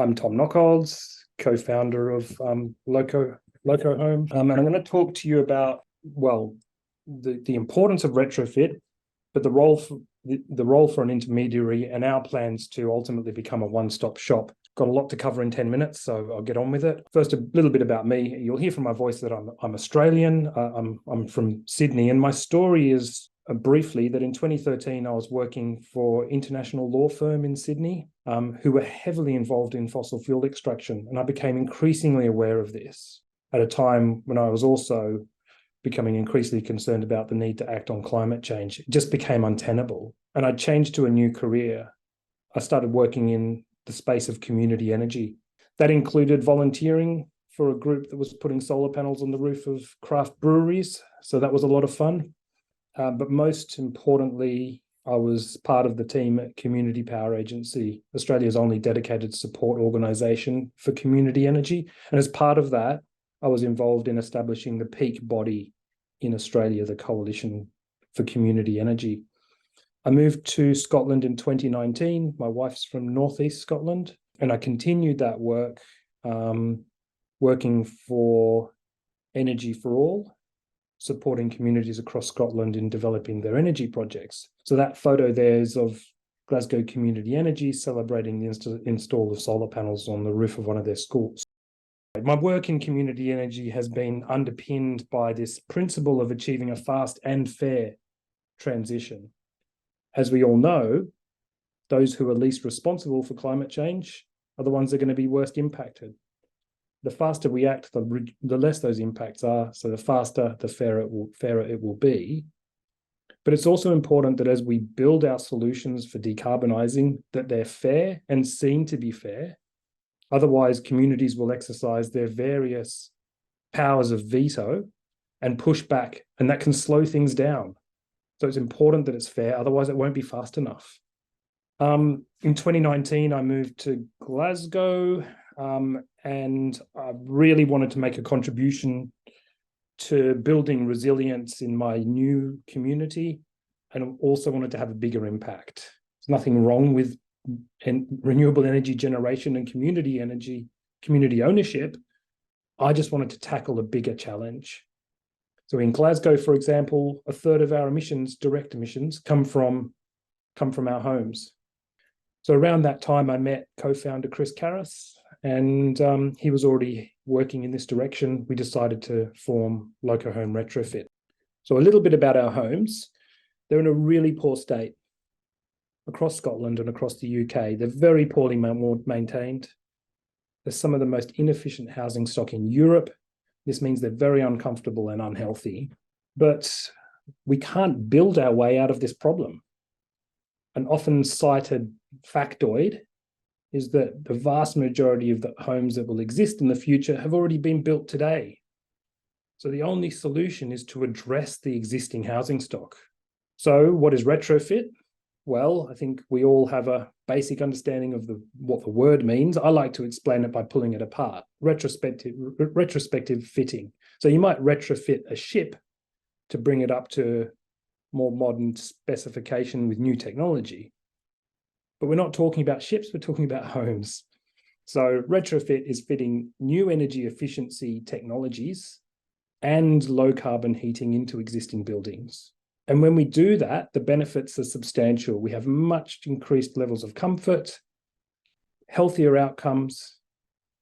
I'm Tom Nockolds, co-founder of Loco Home, and I'm going to talk to you about, well, the importance of retrofit, but the role for an intermediary and our plans to ultimately become a one-stop shop. Got a lot to cover in 10 minutes, so I'll get on with it. First, a little bit about me. You'll hear from my voice that I'm Australian. I'm from Sydney, and my story is briefly that in 2013, I was working for an international law firm in Sydney who were heavily involved in fossil fuel extraction. And I became increasingly aware of this at a time when I was also becoming increasingly concerned about the need to act on climate change. It just became untenable. And I changed to a new career. I started working in the space of community energy. That included volunteering for a group that was putting solar panels on the roof of craft breweries. So that was a lot of fun. But most importantly, I was part of the team at Community Power Agency, Australia's only dedicated support organisation for community energy. And as part of that, I was involved in establishing the peak body in Australia, the Coalition for Community Energy. I moved to Scotland in 2019. My wife's from northeast Scotland, and I continued that work, working for Energy for All, supporting communities across Scotland in developing their energy projects. So that photo there is of Glasgow Community Energy celebrating the install of solar panels on the roof of one of their schools. My work in community energy has been underpinned by this principle of achieving a fast and fair transition. As we all know, those who are least responsible for climate change are the ones that are going to be worst impacted. The faster we act, the less those impacts are. So the faster, the fairer it will be. But it's also important that as we build our solutions for decarbonising, that they're fair and seen to be fair. Otherwise, communities will exercise their various powers of veto and push back, and that can slow things down. So it's important that it's fair, otherwise it won't be fast enough. In 2019, I moved to Glasgow, and I really wanted to make a contribution to building resilience in my new community, and also wanted to have a bigger impact. There's nothing wrong with renewable energy generation and community ownership. I just wanted to tackle a bigger challenge. So in Glasgow, for example, a third of our emissions, direct emissions, come from our homes. So around that time, I met co-founder Chris Karras, and he was already working in this direction. We decided to form Loco Home Retrofit. So a little bit about our homes. They're in a really poor state across Scotland and across the UK. They're very poorly maintained. They're some of the most inefficient housing stock in Europe. This means they're very uncomfortable and unhealthy. But we can't build our way out of this problem. An often cited factoid is that the vast majority of the homes that will exist in the future have already been built today. So the only solution is to address the existing housing stock. So what is retrofit? Well, I think we all have a basic understanding of what the word means. I like to explain it by pulling it apart. Retrospective fitting. So you might retrofit a ship to bring it up to more modern specification with new technology. But we're not talking about ships, we're talking about homes. So retrofit is fitting new energy efficiency technologies and low carbon heating into existing buildings. And when we do that, the benefits are substantial. We have much increased levels of comfort, healthier outcomes,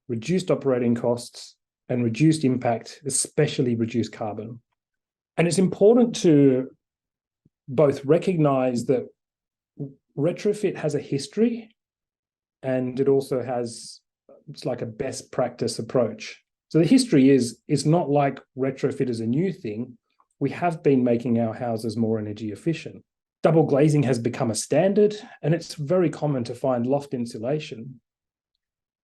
reduced operating costs, and reduced impact, especially reduced carbon. And it's important to both recognize that retrofit has a history, and it also it's like a best practice approach. So the history is, it's not like retrofit is a new thing. We have been making our houses more energy efficient. Double glazing has become a standard, and it's very common to find loft insulation.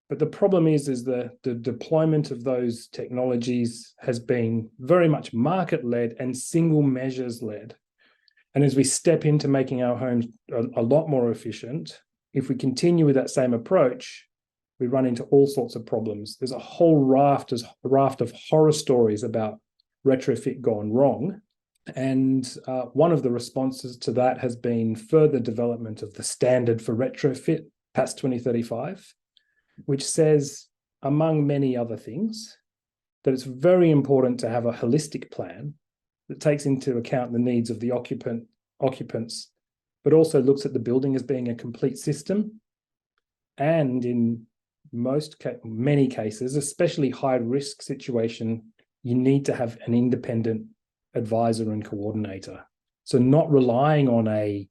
But the problem is the deployment of those technologies has been very much market-led and single measures-led. And as we step into making our homes a lot more efficient, if we continue with that same approach, we run into all sorts of problems. There's a whole raft of horror stories about retrofit gone wrong. And one of the responses to that has been further development of the standard for retrofit past 2035. which says, among many other things, that it's very important to have a holistic plan that takes into account the needs of the occupants, but also looks at the building as being a complete system. And in many cases, especially high risk situation, you need to have an independent advisor and coordinator. So not relying on a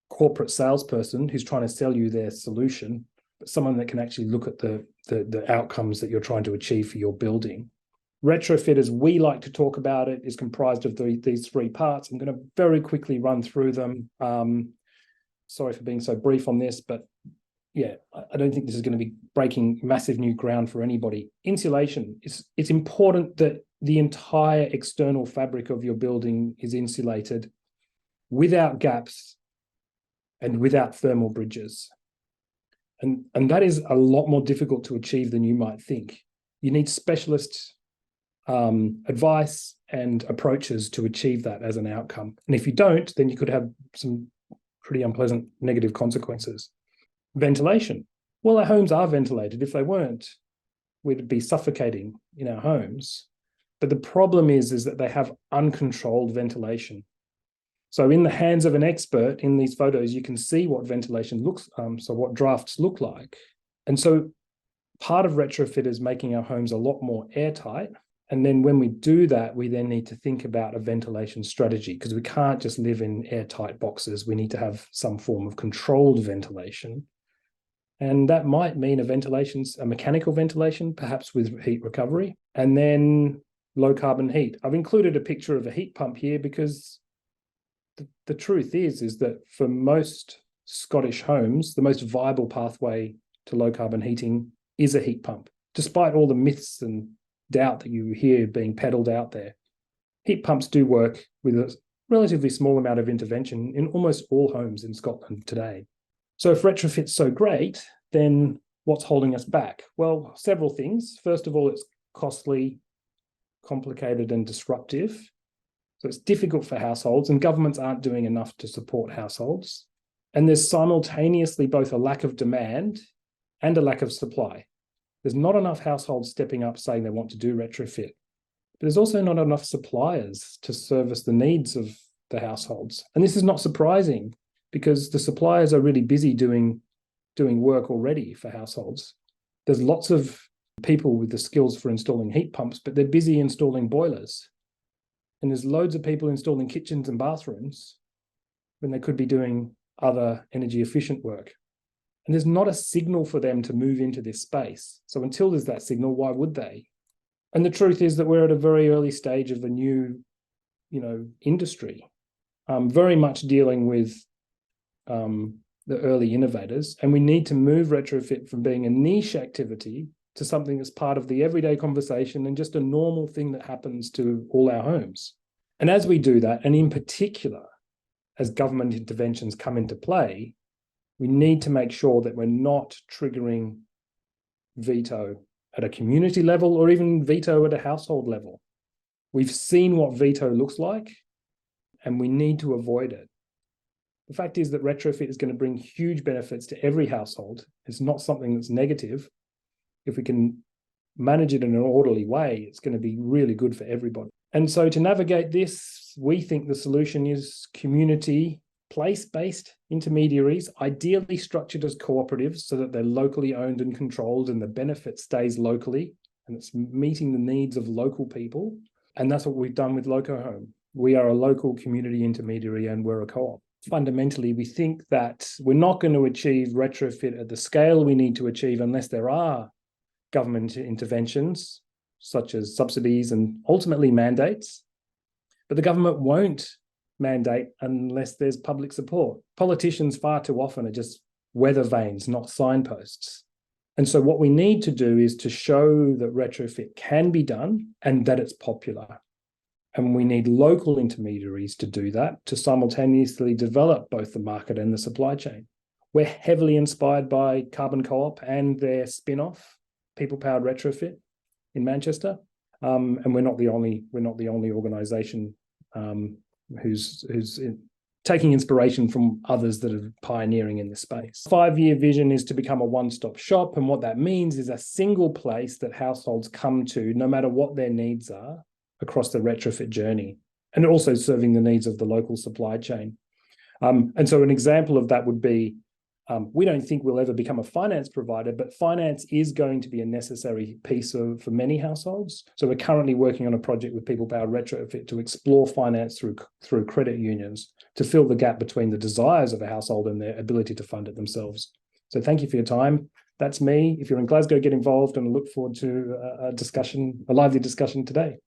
corporate salesperson who's trying to sell you their solution, but someone that can actually look at the outcomes that you're trying to achieve for your building. Retrofit, as we like to talk about it, is comprised of these three parts. I'm going to very quickly run through them. Sorry for being so brief on this, but yeah, I don't think this is going to be breaking massive new ground for anybody. Insulation. It's important that the entire external fabric of your building is insulated without gaps and without thermal bridges. And that is a lot more difficult to achieve than you might think. You need specialist advice and approaches to achieve that as an outcome. And if you don't, then you could have some pretty unpleasant negative consequences. Ventilation. Well, our homes are ventilated. If they weren't, we'd be suffocating in our homes. But the problem is that they have uncontrolled ventilation. So in the hands of an expert in these photos, you can see what ventilation looks, so what drafts look like. And so part of retrofit is making our homes a lot more airtight. And then when we do that, we then need to think about a ventilation strategy, because we can't just live in airtight boxes. We need to have some form of controlled ventilation. And that might mean a mechanical ventilation, perhaps with heat recovery, and then low carbon heat. I've included a picture of a heat pump here because the truth is that for most Scottish homes, the most viable pathway to low carbon heating is a heat pump, despite all the myths and doubt that you hear being peddled out there. Heat pumps do work with a relatively small amount of intervention in almost all homes in Scotland today. So if retrofit's so great, then what's holding us back? Well, several things. First of all, it's costly, complicated, and disruptive. So it's difficult for households, and governments aren't doing enough to support households. And there's simultaneously both a lack of demand and a lack of supply. There's not enough households stepping up saying they want to do retrofit, but there's also not enough suppliers to service the needs of the households. And this is not surprising, because the suppliers are really busy doing work already for households. There's lots of people with the skills for installing heat pumps, but they're busy installing boilers. And there's loads of people installing kitchens and bathrooms when they could be doing other energy efficient work. And there's not a signal for them to move into this space. So until there's that signal, why would they? And the truth is that we're at a very early stage of a new, industry, very much dealing with the early innovators. And we need to move retrofit from being a niche activity to something that's part of the everyday conversation and just a normal thing that happens to all our homes. And as we do that, and in particular, as government interventions come into play, we need to make sure that we're not triggering veto at a community level or even veto at a household level. We've seen what veto looks like, and we need to avoid it. The fact is that retrofit is going to bring huge benefits to every household. It's not something that's negative. If we can manage it in an orderly way, it's going to be really good for everybody. And so to navigate this, we think the solution is community, place-based intermediaries, ideally structured as cooperatives so that they're locally owned and controlled and the benefit stays locally and it's meeting the needs of local people. And that's what we've done with Loco Home. We are a local community intermediary and we're a co-op. Fundamentally, we think that we're not going to achieve retrofit at the scale we need to achieve unless there are government interventions, such as subsidies and ultimately mandates. But the government won't mandate unless there's public support. Politicians far too often are just weather vanes, not signposts. And so what we need to do is to show that retrofit can be done and that it's popular. And we need local intermediaries to do that, to simultaneously develop both the market and the supply chain. We're heavily inspired by Carbon Co-op and their spin-off, People Powered Retrofit in Manchester. And we're not the only organisation who's taking inspiration from others that are pioneering in this space. 5-year vision is to become a one-stop shop, and what that means is a single place that households come to no matter what their needs are across the retrofit journey, and also serving the needs of the local supply chain. And so an example of that would be, we don't think we'll ever become a finance provider, but finance is going to be a necessary piece for many households. So we're currently working on a project with People Powered Retrofit to explore finance through credit unions to fill the gap between the desires of a household and their ability to fund it themselves. So thank you for your time. That's me. If you're in Glasgow, get involved, and I look forward to a lively discussion today.